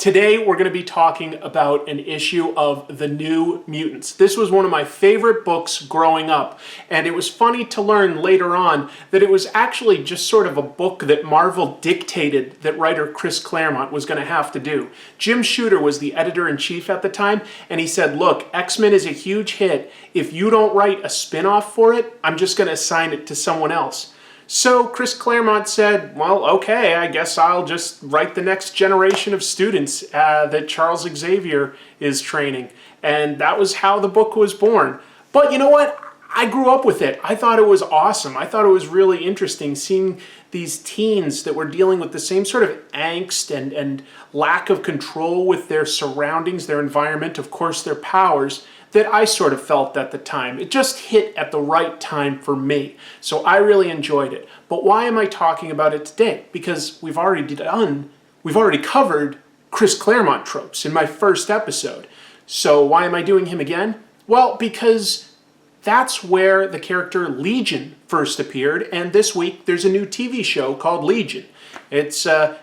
Today we're going to be talking about an issue of The New Mutants. This was one of my favorite books growing up, and it was funny to learn later on that it was actually just sort of a book that Marvel dictated that writer Chris Claremont was going to have to do. Jim Shooter was the editor-in-chief at the time, and he said, look, X-Men is a huge hit. If you don't write a spin-off for it, I'm just going to assign it to someone else. So Chris Claremont said, well, okay, I guess I'll just write the next generation of students that Charles Xavier is training. And that was how the book was born. But you know what? I grew up with it. I thought it was awesome. I thought it was really interesting seeing these teens that were dealing with the same sort of angst and lack of control with their surroundings, their environment, of course, their powers, that I sort of felt at the time. It just hit at the right time for me. So I really enjoyed it. But why am I talking about it today? Because we've already covered Chris Claremont tropes in my first episode. So why am I doing him again? Well, because that's where the character Legion first appeared, and this week there's a new TV show called Legion. It's the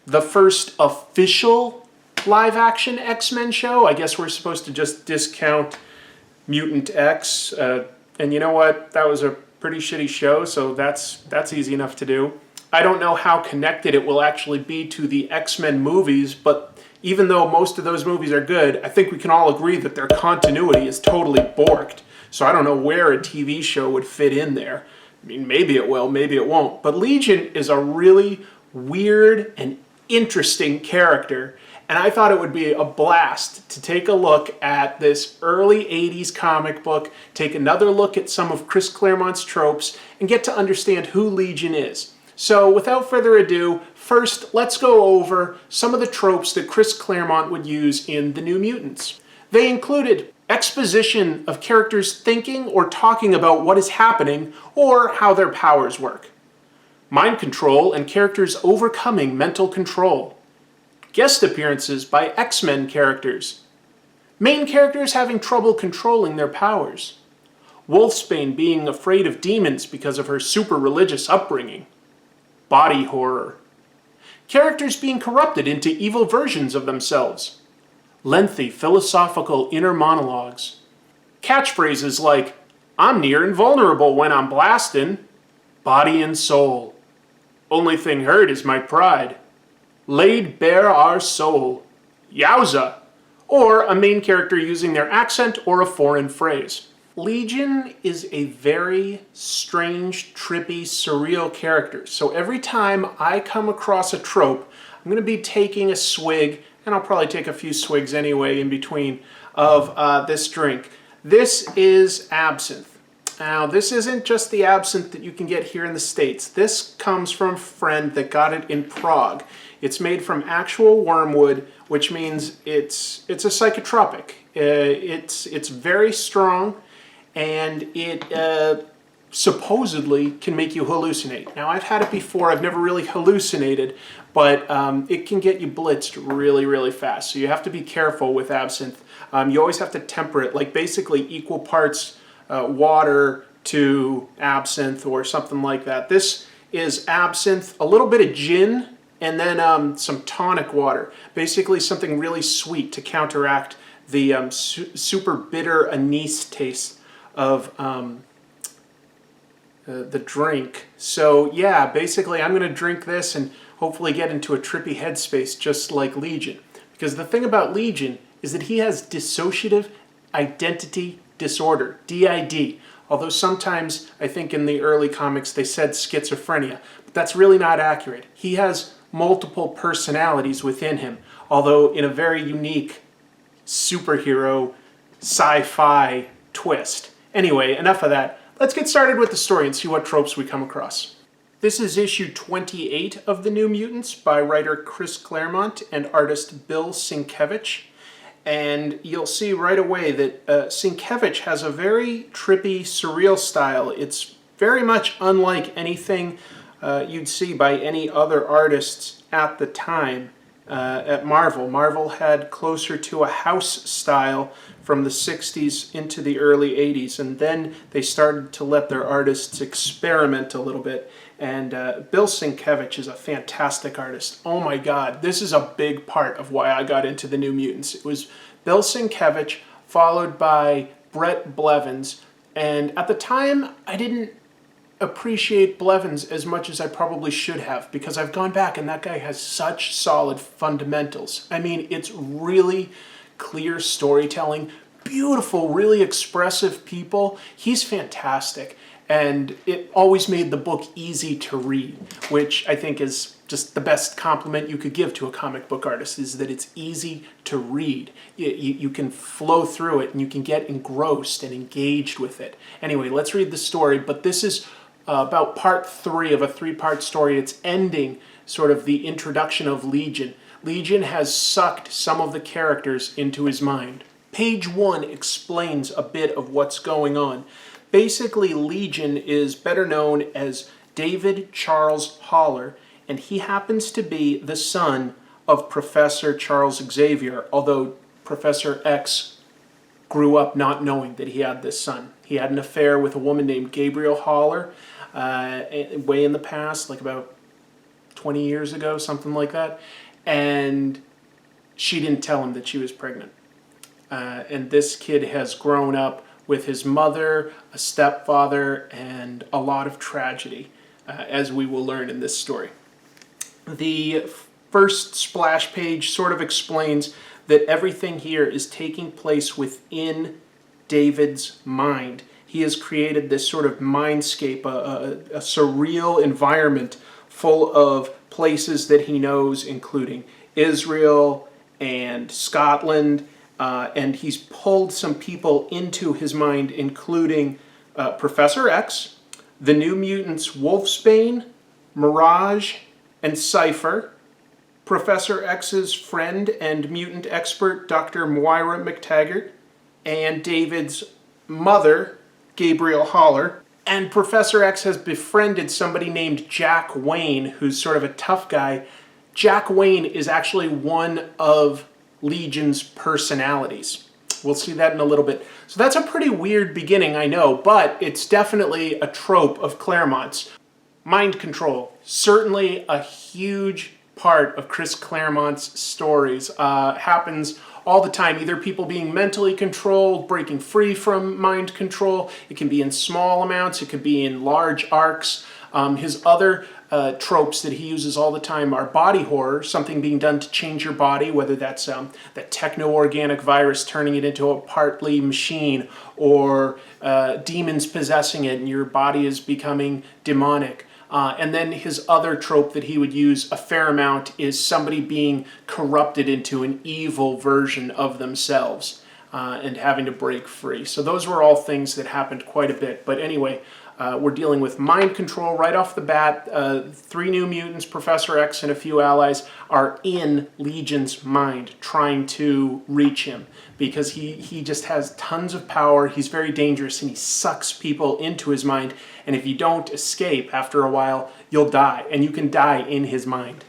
first official live-action X-Men show. I guess we're supposed to just discount Mutant X, and you know what? That was a pretty shitty show, so that's easy enough to do. I don't know how connected it will actually be to the X-Men movies, but even though most of those movies are good, I think we can all agree that their continuity is totally borked. So I don't know where a TV show would fit in there. I mean, maybe it will, maybe it won't. But Legion is a really weird and interesting character, and I thought it would be a blast to take a look at this early 80s comic book, take another look at some of Chris Claremont's tropes, and get to understand who Legion is. So without further ado, first let's go over some of the tropes that Chris Claremont would use in The New Mutants. They included exposition of characters thinking or talking about what is happening or how their powers work, mind control and characters overcoming mental control, guest appearances by X-Men characters, main characters having trouble controlling their powers, Wolfsbane being afraid of demons because of her super religious upbringing, body horror, characters being corrupted into evil versions of themselves, lengthy philosophical inner monologues, catchphrases like, I'm near invulnerable when I'm blastin', body and soul, only thing hurt is my pride, laid bare our soul, yowza, or a main character using their accent or a foreign phrase. Legion is a very strange, trippy, surreal character. So every time I come across a trope, I'm going to be taking a swig, and I'll probably take a few swigs anyway in between, of this drink. This is Absinthe. Now, this isn't just the absinthe that you can get here in the States. This comes from a friend that got it in Prague. It's made from actual wormwood, which means it's a psychotropic. It's very strong, and it supposedly can make you hallucinate. Now, I've had it before. I've never really hallucinated, but it can get you blitzed really, really fast. So you have to be careful with absinthe. You always have to temper it, like basically equal parts water to absinthe or something like that. This is absinthe, a little bit of gin, and then some tonic water. Basically something really sweet to counteract the super bitter anise taste of the drink. So yeah, basically I'm going to drink this and hopefully get into a trippy headspace just like Legion. Because the thing about Legion is that he has dissociative identity disorder, DID. Although sometimes I think in the early comics they said schizophrenia, but that's really not accurate. He has multiple personalities within him, although in a very unique superhero sci-fi twist. Anyway, enough of that. Let's get started with the story and see what tropes we come across. This is issue 28 of The New Mutants by writer Chris Claremont and artist Bill Sienkiewicz. And you'll see right away that Sienkiewicz has a very trippy, surreal style. It's very much unlike anything you'd see by any other artists at the time at Marvel. Marvel had closer to a house style from the 60s into the early 80s, and then they started to let their artists experiment a little bit. And Bill Sienkiewicz is a fantastic artist. Oh my God, this is a big part of why I got into the New Mutants. It was Bill Sienkiewicz followed by Brett Blevins. And at the time, I didn't appreciate Blevins as much as I probably should have, because I've gone back and that guy has such solid fundamentals. I mean, it's really clear storytelling, beautiful, really expressive people. He's fantastic. And it always made the book easy to read, which I think is just the best compliment you could give to a comic book artist, is that it's easy to read. You can flow through it and you can get engrossed and engaged with it. Anyway, let's read the story, but this is about part 3 of a 3-part story. It's ending sort of the introduction of Legion. Legion has sucked some of the characters into his mind. Page 1 explains a bit of what's going on. Basically, Legion is better known as David Charles Haller, and he happens to be the son of Professor Charles Xavier, although Professor X grew up not knowing that he had this son. He had an affair with a woman named Gabriel Haller way in the past, like about 20 years ago, something like that, and she didn't tell him that she was pregnant. And this kid has grown up with his mother, a stepfather, and a lot of tragedy, as we will learn in this story. The first splash page sort of explains that everything here is taking place within David's mind. He has created this sort of mindscape, a surreal environment full of places that he knows, including Israel and Scotland, and he's pulled some people into his mind, including Professor X, the New Mutants Wolfsbane, Mirage, and Cypher, Professor X's friend and mutant expert Dr. Moira McTaggart, and David's mother, Gabriel Haller. And Professor X has befriended somebody named Jack Wayne, who's sort of a tough guy. Jack Wayne is actually one of Legion's personalities. We'll see that in a little bit. So that's a pretty weird beginning, I know, but it's definitely a trope of Claremont's. Mind control, certainly a huge part of Chris Claremont's stories. Happens all the time, either people being mentally controlled, breaking free from mind control. It can be in small amounts, it could be in large arcs. His other tropes that he uses all the time are body horror, something being done to change your body, whether that's that techno-organic virus turning it into a partly machine, or demons possessing it and your body is becoming demonic. And then his other trope that he would use a fair amount is somebody being corrupted into an evil version of themselves and having to break free. So those were all things that happened quite a bit. But anyway, we're dealing with mind control right off the bat. 3 New Mutants, Professor X, and a few allies are in Legion's mind trying to reach him because he just has tons of power. He's very dangerous and he sucks people into his mind. And if you don't escape after a while, you'll die. And you can die in his mind.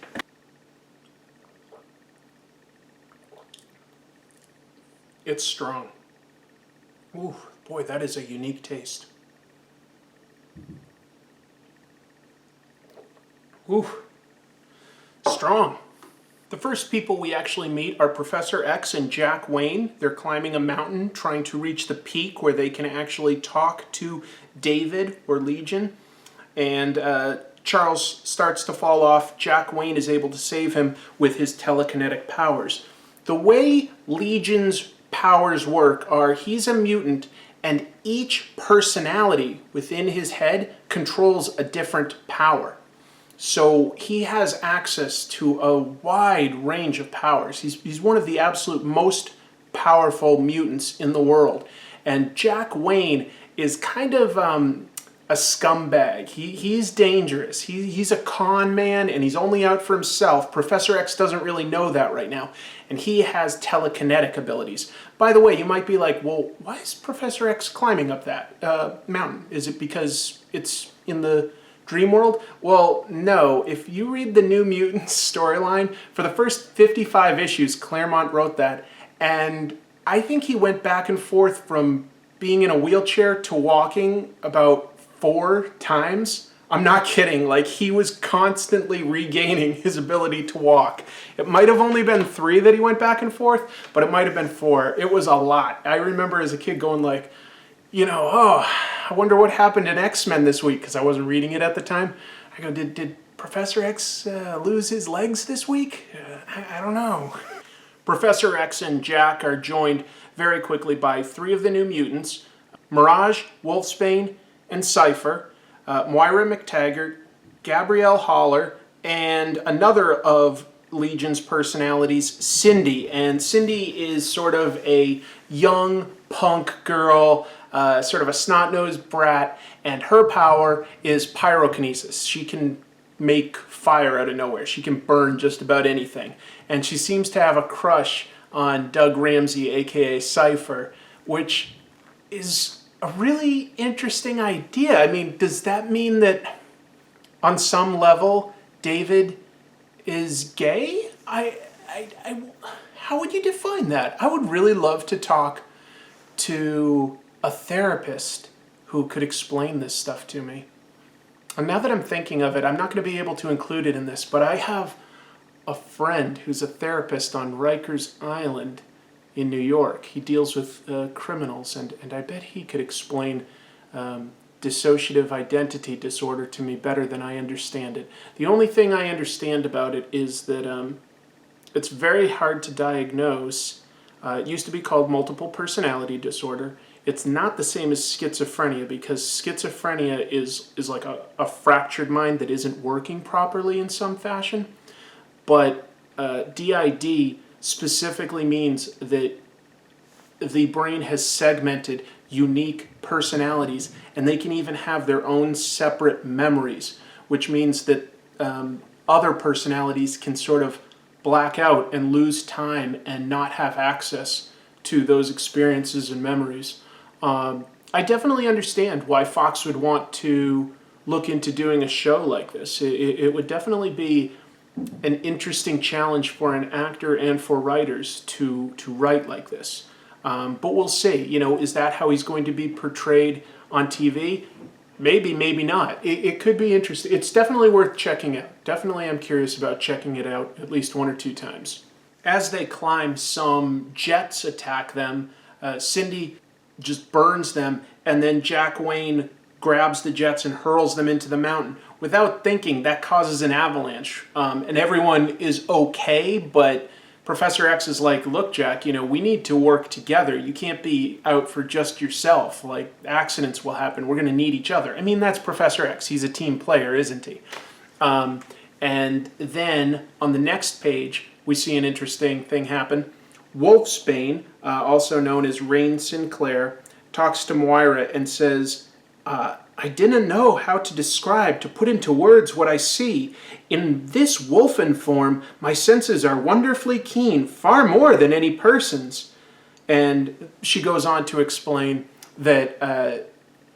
It's strong. Ooh, boy, that is a unique taste. Ooh, strong. The first people we actually meet are Professor X and Jack Wayne. They're climbing a mountain trying to reach the peak where they can actually talk to David or Legion. And Charles starts to fall off. Jack Wayne is able to save him with his telekinetic powers. The way Legion's powers work are he's a mutant and each personality within his head controls a different power. So he has access to a wide range of powers. He's one of the absolute most powerful mutants in the world. And Jack Wayne is kind of a scumbag. He's dangerous. He's a con man and he's only out for himself. Professor X doesn't really know that right now. And he has telekinetic abilities. By the way, you might be like, well, why is Professor X climbing up that mountain? Is it because it's in the dream world? Well, no. If you read the New Mutants storyline, for the first 55 issues, Claremont wrote that. And I think he went back and forth from being in a wheelchair to walking about 4 times I'm not kidding. Like, he was constantly regaining his ability to walk. It might have only been 3 that he went back and forth, but it might have been 4. It was a lot. I remember as a kid going like, oh, I wonder what happened in X-Men this week, because I wasn't reading it at the time. I go, did Professor X lose his legs this week? I don't know. Professor X and Jack are joined very quickly by 3 of the New Mutants, Mirage, Wolfsbane, and Cypher, Moira McTaggart, Gabrielle Haller, and another of Legion's personalities, Cindy. And Cindy is sort of a young punk girl, sort of a snot-nosed brat, and her power is pyrokinesis. She can make fire out of nowhere. She can burn just about anything. And she seems to have a crush on Doug Ramsey, aka Cypher, which is a really interesting idea. I mean, does that mean that on some level David is gay? How would you define that? I would really love to talk to a therapist who could explain this stuff to me. And now that I'm thinking of it, I'm not going to be able to include it in this, but I have a friend who's a therapist on Rikers Island in New York. He deals with criminals, and I bet he could explain dissociative identity disorder to me better than I understand it. The only thing I understand about it is that it's very hard to diagnose. It used to be called multiple personality disorder. It's not the same as schizophrenia, because schizophrenia is like a fractured mind that isn't working properly in some fashion. But DID specifically means that the brain has segmented unique personalities, and they can even have their own separate memories, which means that other personalities can sort of black out and lose time and not have access to those experiences and memories. I definitely understand why Fox would want to look into doing a show like this. It would definitely be an interesting challenge for an actor and for writers to write like this. But we'll see. Is that how he's going to be portrayed on TV? Maybe, maybe not. It could be interesting. It's definitely worth checking out. Definitely I'm curious about checking it out at least 1 or 2 times. As they climb, some jets attack them. Cindy just burns them, and then Jack Wayne grabs the jets and hurls them into the mountain. Without thinking, that causes an avalanche. And everyone is okay, but Professor X is like, look, Jack, we need to work together. You can't be out for just yourself. Like, accidents will happen. We're going to need each other. I mean, that's Professor X. He's a team player, isn't he? And then on the next page, we see an interesting thing happen. Wolfsbane, also known as Rain Sinclair, talks to Moira and says, I didn't know how to put into words what I see. In this wolfen form, my senses are wonderfully keen, far more than any person's. And she goes on to explain that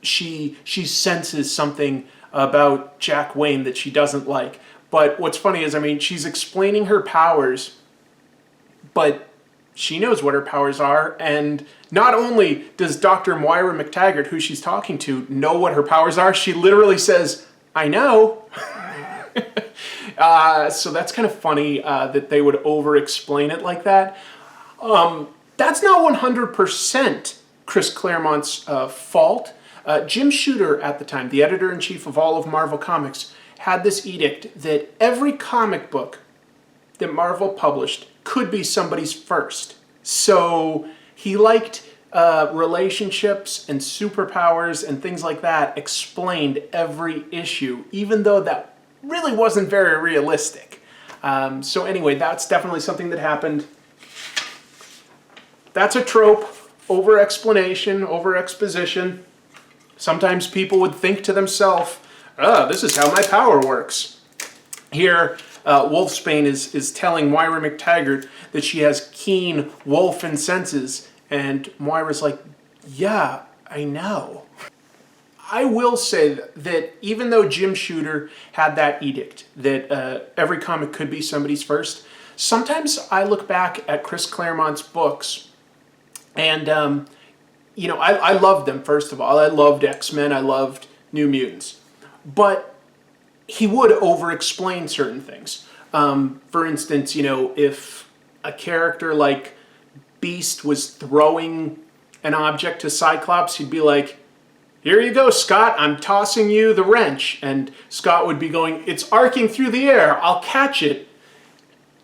she senses something about Jack Wayne that she doesn't like. But what's funny is, she's explaining her powers, but she knows what her powers are, and not only does Dr. Moira McTaggart, who she's talking to, know what her powers are, she literally says, I know. So that's kind of funny that they would over-explain it like that. That's not 100% Chris Claremont's fault. Jim Shooter at the time, the editor-in-chief of all of Marvel Comics, had this edict that every comic book that Marvel published could be somebody's first. So he liked relationships and superpowers and things like that explained every issue, even though that really wasn't very realistic. So anyway, that's definitely something that happened. That's a trope, over-explanation, over-exposition. Sometimes people would think to themselves, this is how my power works. Here, Wolfsbane is telling Moira McTaggart that she has keen wolfen senses, and Moira's like, yeah, I know. I will say that even though Jim Shooter had that edict that every comic could be somebody's first, sometimes I look back at Chris Claremont's books, and I loved them, first of all. I loved X-Men, I loved New Mutants. But he would over-explain certain things. For instance, if a character like Beast was throwing an object to Cyclops, he'd be like, "Here you go, Scott, I'm tossing you the wrench." And Scott would be going, "It's arcing through the air, I'll catch it."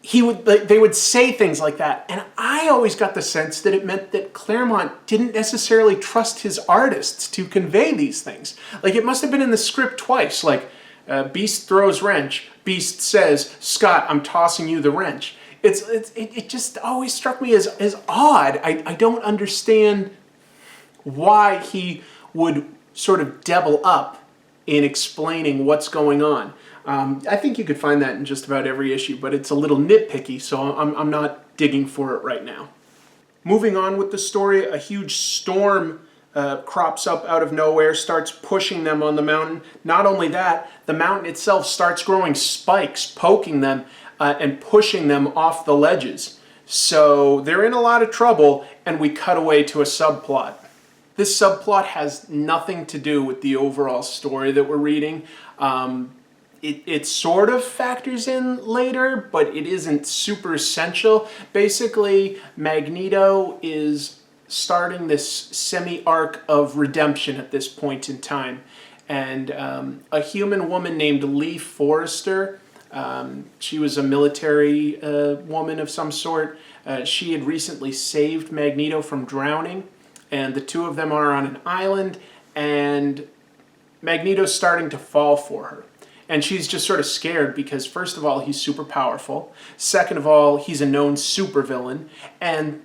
They would say things like that. And I always got the sense that it meant that Claremont didn't necessarily trust his artists to convey these things. Like, it must have been in the script twice. Like, Beast throws wrench. Beast says, "Scott, I'm tossing you the wrench." It just always struck me as odd. I don't understand why he would sort of double up in explaining what's going on. I think you could find that in just about every issue, but it's a little nitpicky, so I'm not digging for it right now. Moving on with the story, a huge storm crops up out of nowhere, starts pushing them on the mountain. Not only that, the mountain itself starts growing spikes, poking them and pushing them off the ledges. So they're in a lot of trouble, and we cut away to a subplot. This subplot has nothing to do with the overall story that we're reading. It sort of factors in later, but it isn't super essential. Basically, Magneto is starting this semi-arc of redemption at this point in time. And a human woman named Lee Forrester, she was a military woman of some sort. She had recently saved Magneto from drowning, and the two of them are on an island, and Magneto's starting to fall for her. And she's just sort of scared because, first of all, he's super powerful. Second of all, he's a known supervillain. And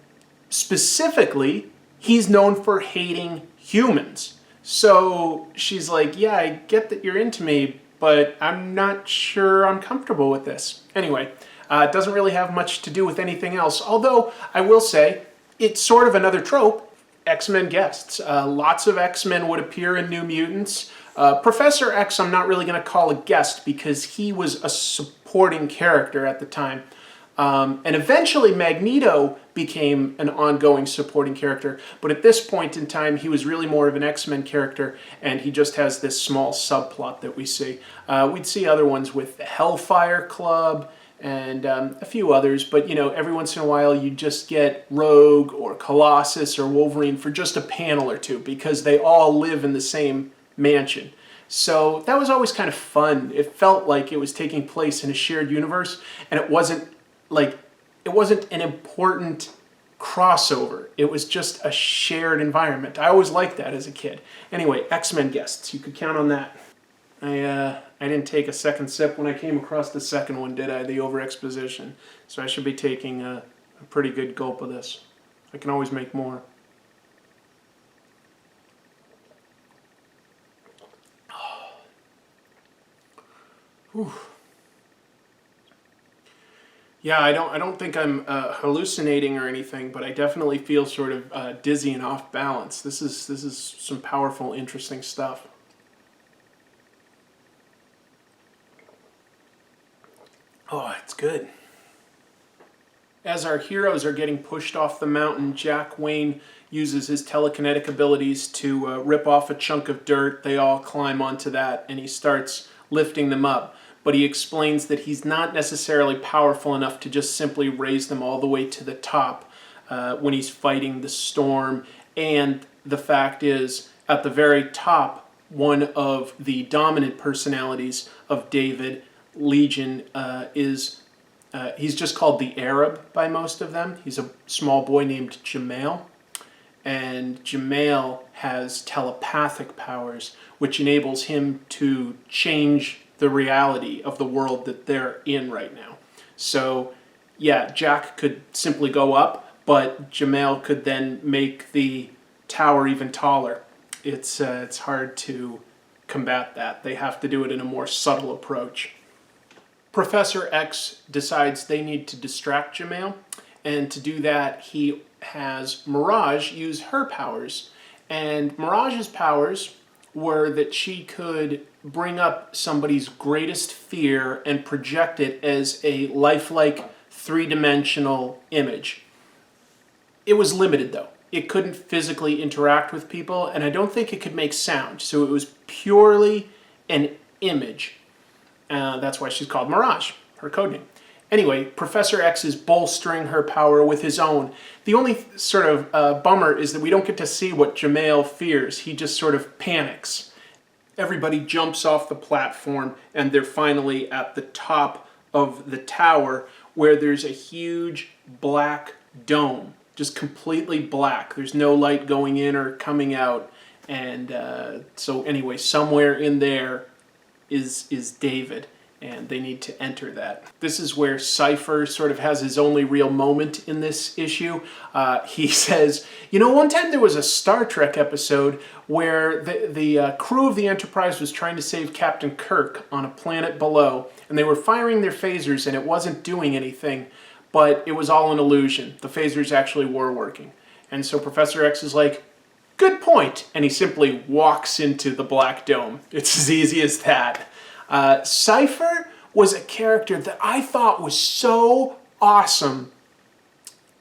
specifically, he's known for hating humans. So she's like, "Yeah, I get that you're into me, but I'm not sure I'm comfortable with this." Anyway, it doesn't really have much to do with anything else. Although, I will say, it's sort of another trope. X-Men guests. Lots of X-Men would appear in New Mutants. Professor X, I'm not really going to call a guest because he was a supporting character at the time. And eventually Magneto became an ongoing supporting character. But at this point in time, he was really more of an X-Men character, and he just has this small subplot that we see. We'd see other ones with the Hellfire Club and a few others, but every once in a while you just get Rogue or Colossus or Wolverine for just a panel or two because they all live in the same mansion. So that was always kind of fun. It felt like it was taking place in a shared universe, and it wasn't an important crossover. It was just a shared environment. I always liked that as a kid. Anyway, X-Men guests, you could count on that. I didn't take a second sip when I came across the second one, did I? The over-exposition. So I should be taking a pretty good gulp of this. I can always make more. Whew. Yeah, I don't think I'm hallucinating or anything, but I definitely feel sort of dizzy and off balance. This is some powerful, interesting stuff. Oh, it's good. As our heroes are getting pushed off the mountain, Jack Wayne uses his telekinetic abilities to rip off a chunk of dirt. They all climb onto that, and he starts lifting them up. But he explains that he's not necessarily powerful enough to just simply raise them all the way to the top when he's fighting the storm. And the fact is, at the very top, one of the dominant personalities of David, Legion, he's just called the Arab by most of them. He's a small boy named Jamail. And Jamail has telepathic powers, which enables him to change the reality of the world that they're in right now. So, yeah, Jack could simply go up, but Jamail could then make the tower even taller. It's hard to combat that. They have to do it in a more subtle approach. Professor X decides they need to distract Jamail, and to do that, he has Mirage use her powers. And Mirage's powers were that she could bring up somebody's greatest fear and project it as a lifelike, three-dimensional image. It was limited, though. It couldn't physically interact with people, and I don't think it could make sound, so it was purely an image. That's why she's called Mirage, her code name. Anyway, Professor X is bolstering her power with his own. The only sort of bummer is that we don't get to see what Jamail fears. He just sort of panics. Everybody jumps off the platform, and they're finally at the top of the tower, where there's a huge black dome, just completely black. There's no light going in or coming out. And so anyway, somewhere in there is David, and they need to enter that. This is where Cypher sort of has his only real moment in this issue. He says, you know, one time there was a Star Trek episode where the crew of the Enterprise was trying to save Captain Kirk on a planet below, and they were firing their phasers and it wasn't doing anything, but it was all an illusion. The phasers actually were working. And so Professor X is like, good point, and he simply walks into the Black Dome. It's as easy as that. Cypher was a character that I thought was so awesome,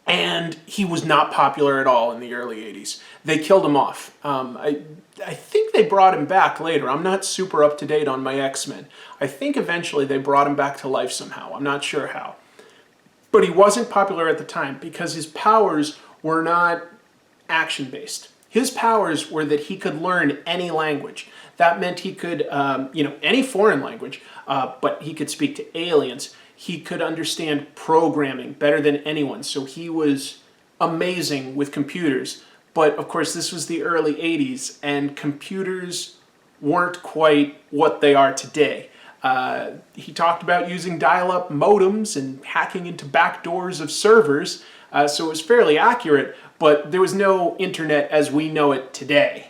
and he was not popular at all in the early 80s. They killed him off. I think they brought him back later. I'm not super up to date on my X-Men. I think eventually they brought him back to life somehow. I'm not sure how. But he wasn't popular at the time because his powers were not action-based. His powers were that he could learn any language. That meant he could, any foreign language, but he could speak to aliens. He could understand programming better than anyone, so he was amazing with computers. But of course, this was the early 80s, and computers weren't quite what they are today. He talked about using dial-up modems and hacking into back doors of servers, so it was fairly accurate, but there was no internet as we know it today.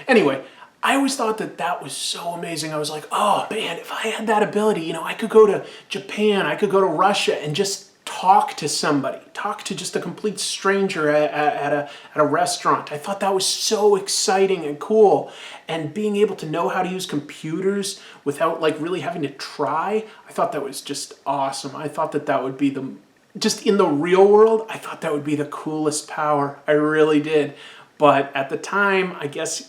Anyway, I always thought that that was so amazing. I was like, oh man, if I had that ability, I could go to Japan, I could go to Russia and just talk to somebody, talk to just a complete stranger at a restaurant. I thought that was so exciting and cool. And being able to know how to use computers without really having to try, I thought that was just awesome. I thought that would be just in the real world, I thought that would be the coolest power. I really did. But at the time, I guess,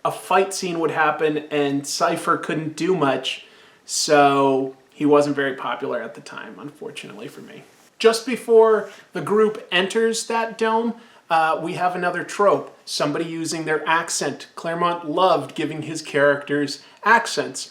a fight scene would happen and Cypher couldn't do much, so he wasn't very popular at the time, unfortunately for me. Just before the group enters that dome, we have another trope, somebody using their accent. Claremont loved giving his characters accents.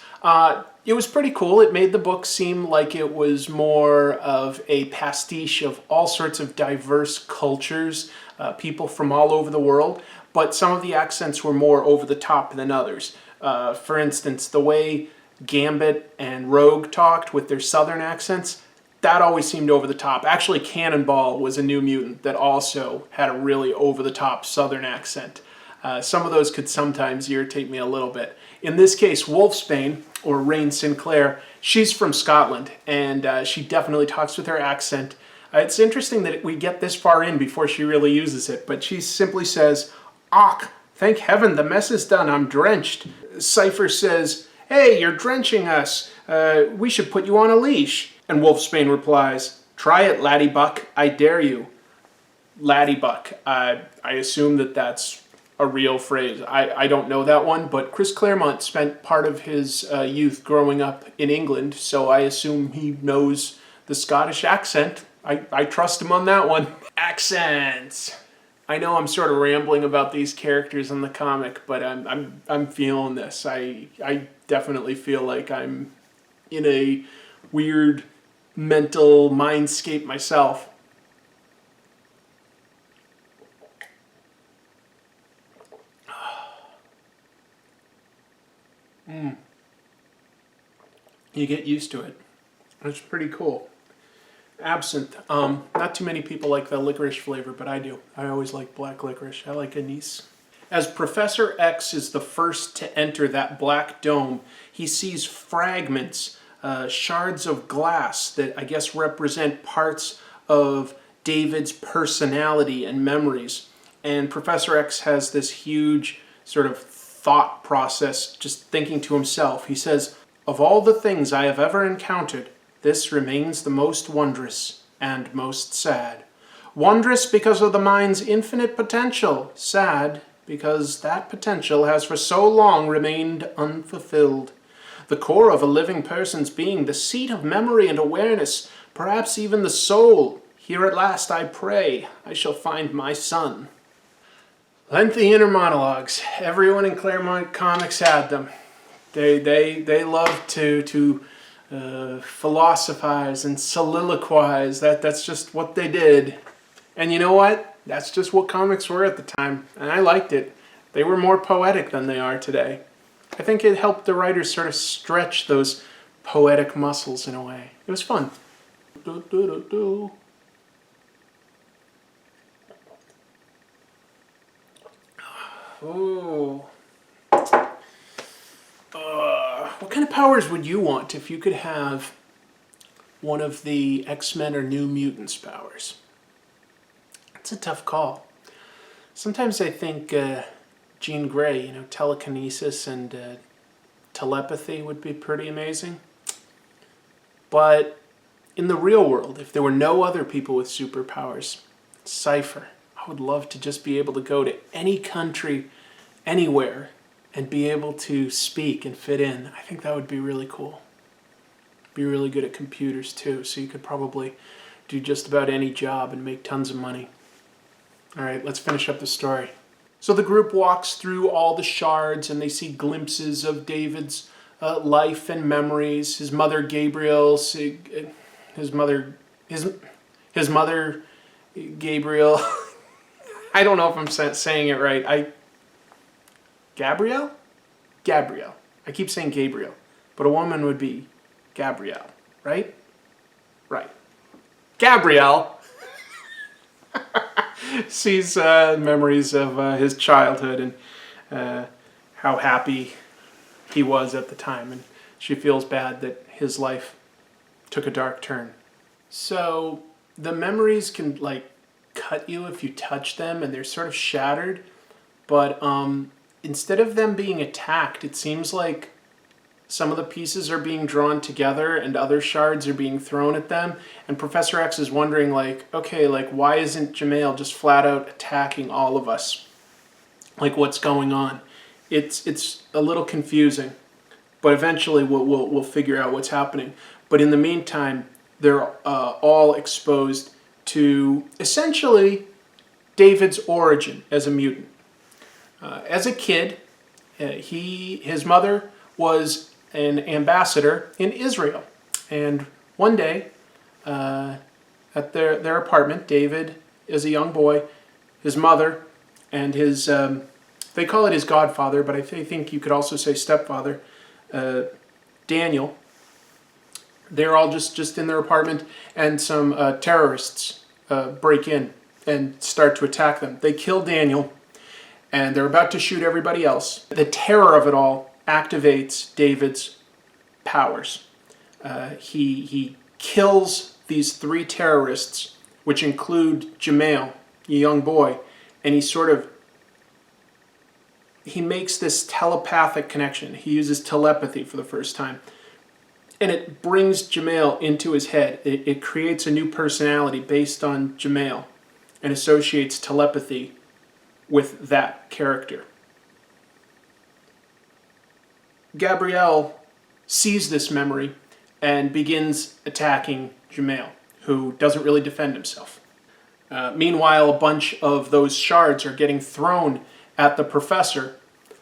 It was pretty cool. It made the book seem like it was more of a pastiche of all sorts of diverse cultures, people from all over the world, but some of the accents were more over the top than others. For instance, the way Gambit and Rogue talked with their southern accents, that always seemed over the top. Actually, Cannonball was a New Mutant that also had a really over-the-top southern accent. Some of those could sometimes irritate me a little bit. In this case, Wolfsbane, or Rain Sinclair, she's from Scotland, and she definitely talks with her accent. It's interesting that we get this far in before she really uses it, but she simply says, "Och, thank heaven the mess is done, I'm drenched." Cypher says, "Hey, you're drenching us. We should put you on a leash." And Wolfsbane replies, "Try it, laddiebuck, I dare you." Laddiebuck, I assume that that's a real phrase. I don't know that one, but Chris Claremont spent part of his youth growing up in England, so I assume he knows the Scottish accent. I trust him on that one. Accents. I know I'm sort of rambling about these characters in the comic, but I'm feeling this. I definitely feel like I'm in a weird mental mindscape myself. You get used to it. It's pretty cool. Absinthe. Not too many people like the licorice flavor, but I do. I always like black licorice. I like anise. As Professor X is the first to enter that black dome, he sees fragments, shards of glass that I guess represent parts of David's personality and memories. And Professor X has this huge sort of thought process, just thinking to himself. He says, "Of all the things I have ever encountered, this remains the most wondrous and most sad. Wondrous because of the mind's infinite potential, sad because that potential has for so long remained unfulfilled. the core of a living person's being, the seat of memory and awareness, perhaps even the soul. Here at last I pray I shall find my son. Lengthy inner monologues. Everyone in Claremont Comics had them. They loved to philosophize and soliloquize. That's just what they did. And you know what? That's just what comics were at the time, and I liked it. They were more poetic than they are today. I think it helped the writers sort of stretch those poetic muscles in a way. It was fun. Ooh. What kind of powers would you want if you could have one of the X-Men or New Mutants powers? It's a tough call. Sometimes I think Jean Grey, telekinesis and telepathy would be pretty amazing. But in the real world, if there were no other people with superpowers, Cypher, I would love to just be able to go to any country, anywhere, and be able to speak and fit in. I think that would be really cool. Be really good at computers too, so you could probably do just about any job and make tons of money. All right, let's finish up the story. So the group walks through all the shards and they see glimpses of David's life and memories. His mother Gabriel, his mother Gabriel. I don't know if I'm saying it right. Gabrielle? Gabrielle. I keep saying Gabriel, but a woman would be Gabrielle, right? Right. Gabrielle sees memories of his childhood and how happy he was at the time, and she feels bad that his life took a dark turn. So the memories can cut you if you touch them, and they're sort of shattered, but instead of them being attacked, it seems like some of the pieces are being drawn together and other shards are being thrown at them. And Professor X is wondering, why isn't Jamail just flat out attacking all of us? What's going on? It's a little confusing, but eventually we'll figure out what's happening. But in the meantime, they're all exposed to essentially David's origin as a mutant. As a kid, his mother was an ambassador in Israel. And one day, at their apartment, David is a young boy, his mother, and his, they call it his godfather, but I think you could also say stepfather, Daniel. They're all just in their apartment, and some terrorists break in and start to attack them. They kill Daniel, and they're about to shoot everybody else. The terror of it all activates David's powers. He kills these 3 terrorists, which include Jamail, a young boy, and he makes this telepathic connection. He uses telepathy for the first time. And it brings Jamail into his head. It creates a new personality based on Jamail and associates telepathy with that character. Gabrielle sees this memory and begins attacking Jamail, who doesn't really defend himself. Meanwhile, a bunch of those shards are getting thrown at the professor.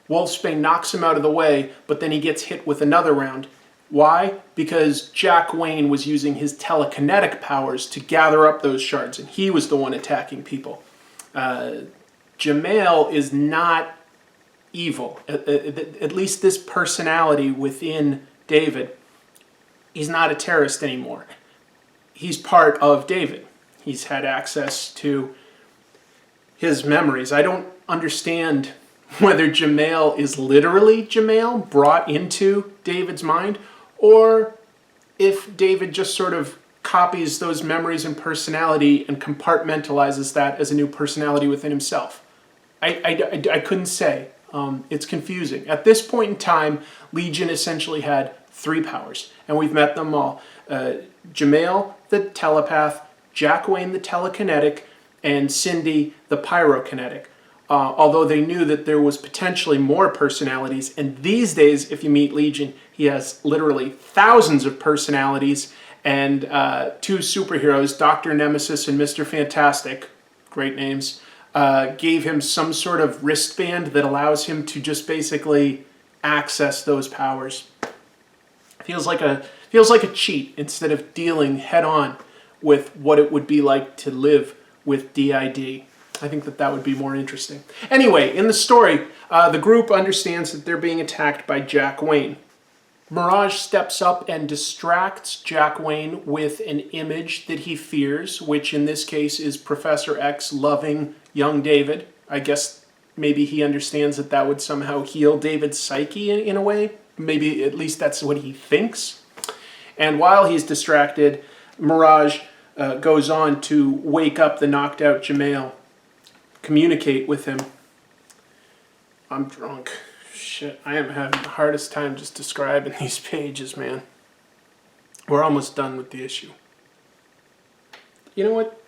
Wolfsbane knocks him out of the way, but then he gets hit with another round. Why? Because Jack Wayne was using his telekinetic powers to gather up those shards, and he was the one attacking people. Jamail is not evil. At least this personality within David, he's not a terrorist anymore. He's part of David. He's had access to his memories. I don't understand whether Jamail is literally Jamail brought into David's mind, or if David just sort of copies those memories and personality and compartmentalizes that as a new personality within himself. I couldn't say. It's confusing. At this point in time, Legion essentially had 3 powers, and we've met them all. Jamail, the telepath, Jack Wayne, the telekinetic, and Cindy, the pyrokinetic. although they knew that there was potentially more personalities. And these days, if you meet Legion, he has literally thousands of personalities. And two superheroes, Dr. Nemesis and Mr. Fantastic, great names, gave him some sort of wristband that allows him to just basically access those powers. Feels like a cheat instead of dealing head on with what it would be like to live with DID. I think that would be more interesting. Anyway, in the story, the group understands that they're being attacked by Jack Wayne. Mirage steps up and distracts Jack Wayne with an image that he fears, which in this case is Professor X loving young David. I guess maybe he understands that would somehow heal David's psyche in a way. Maybe at least that's what he thinks. And while he's distracted, Mirage goes on to wake up the knocked out Jamail, communicate with him. I'm drunk. Shit, I am having the hardest time just describing these pages, man. We're almost done with the issue. You know what?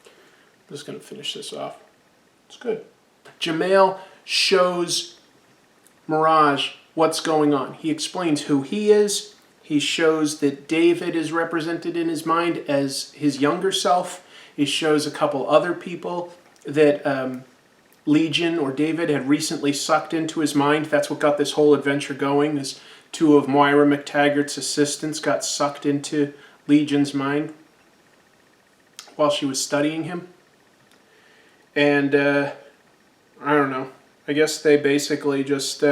I'm just going to finish this off. It's good. Jamail shows Mirage what's going on. He explains who he is. He shows that David is represented in his mind as his younger self. He shows a couple other people that Legion or David had recently sucked into his mind. That's what got this whole adventure going, is two of Moira McTaggart's assistants got sucked into Legion's mind while she was studying him. And I don't know. I guess they basically just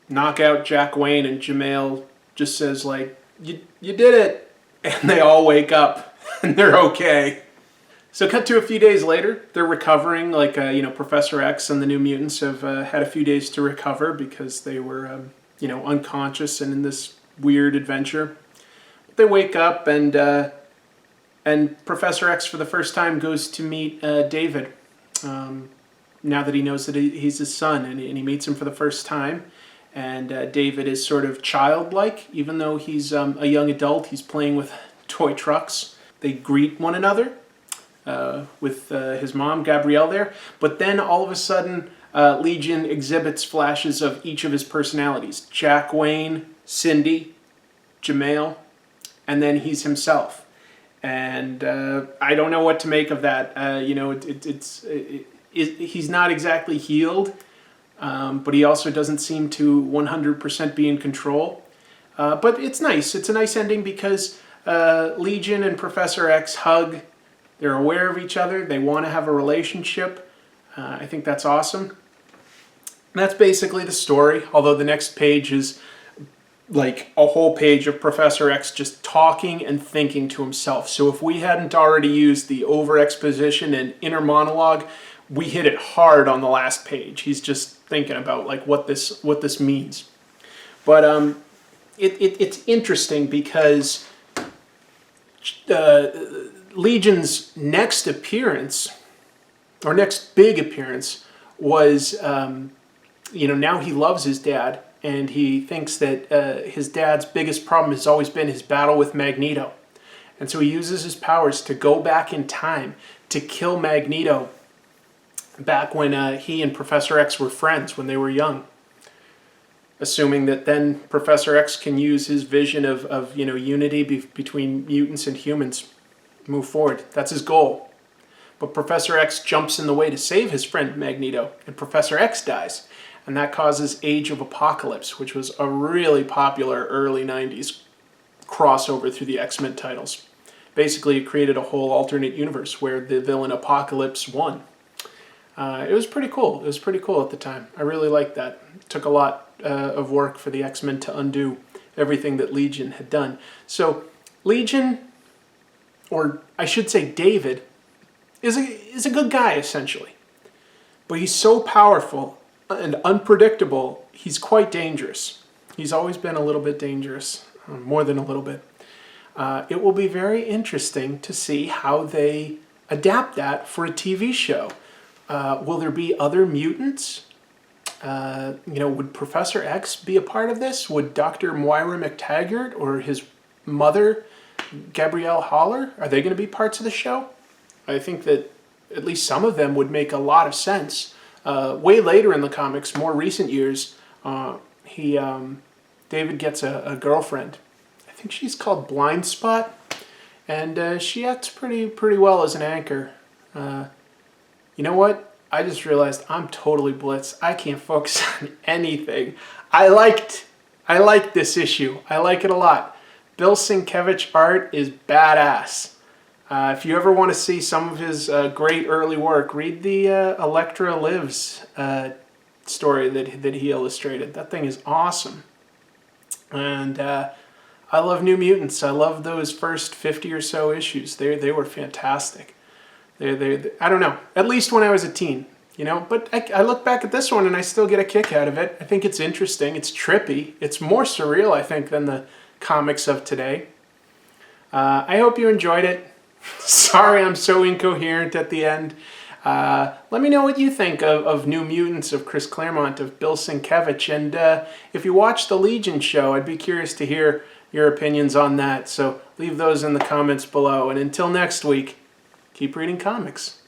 knock out Jack Wayne, and Jamail just says, like, you did it. And they all wake up and they're okay. So cut to a few days later, they're recovering, like, Professor X and the New Mutants have had a few days to recover because they were, unconscious and in this weird adventure. But they wake up and Professor X for the first time goes to meet David, now that he knows that he's his son, and he meets him for the first time. And David is sort of childlike, even though he's a young adult. He's playing with toy trucks. They greet one another. With his mom, Gabrielle, there. But then all of a sudden, Legion exhibits flashes of each of his personalities. Jack Wayne, Cindy, Jamail, and then he's himself. And I don't know what to make of that. He's not exactly healed, but he also doesn't seem to 100% be in control. But it's nice. It's a nice ending because Legion and Professor X hug. They're aware of each other. They want to have a relationship. I think that's awesome. And that's basically the story, although the next page is like a whole page of Professor X just talking and thinking to himself. So if we hadn't already used the over-exposition and inner monologue, we hit it hard on the last page. He's just thinking about like what this means. But it's interesting because Legion's next appearance, or next big appearance, was, now he loves his dad, and he thinks that his dad's biggest problem has always been his battle with Magneto. And so he uses his powers to go back in time to kill Magneto back when he and Professor X were friends when they were young. Assuming that then Professor X can use his vision of unity between mutants and humans. Move forward. That's his goal. But Professor X jumps in the way to save his friend Magneto, and Professor X dies. And that causes Age of Apocalypse, which was a really popular early 90s crossover through the X-Men titles. Basically, it created a whole alternate universe where the villain Apocalypse won. It was pretty cool. It was pretty cool at the time. I really liked that. It took a lot of work for the X-Men to undo everything that Legion had done. So Legion, or I should say David, is a good guy, essentially. But he's so powerful and unpredictable, he's quite dangerous. He's always been a little bit dangerous, more than a little bit. It will be very interesting to see how they adapt that for a TV show. Will there be other mutants? Would Professor X be a part of this? Would Dr. Moira McTaggart or his mother, Gabrielle Haller, are they going to be parts of the show? I think that at least some of them would make a lot of sense. Way later in the comics, more recent years, David gets a girlfriend. I think she's called Blind Spot, and she acts pretty well as an anchor. You know what? I just realized I'm totally blitzed. I can't focus on anything. I liked this issue. I like it a lot. Bill Sienkiewicz art is badass. If you ever want to see some of his great early work, read the Elektra Lives story that he illustrated. That thing is awesome. And I love New Mutants. I love those first 50 or so issues. They were fantastic. I don't know, at least when I was a teen, you know, but I look back at this one and I still get a kick out of it. I think it's interesting, it's trippy, it's more surreal, I think, than the comics of today. I hope you enjoyed it. Sorry I'm so incoherent at the end. Let me know what you think of New Mutants, of Chris Claremont, of Bill Sienkiewicz, and if you watch the Legion show, I'd be curious to hear your opinions on that, so leave those in the comments below, and until next week, keep reading comics.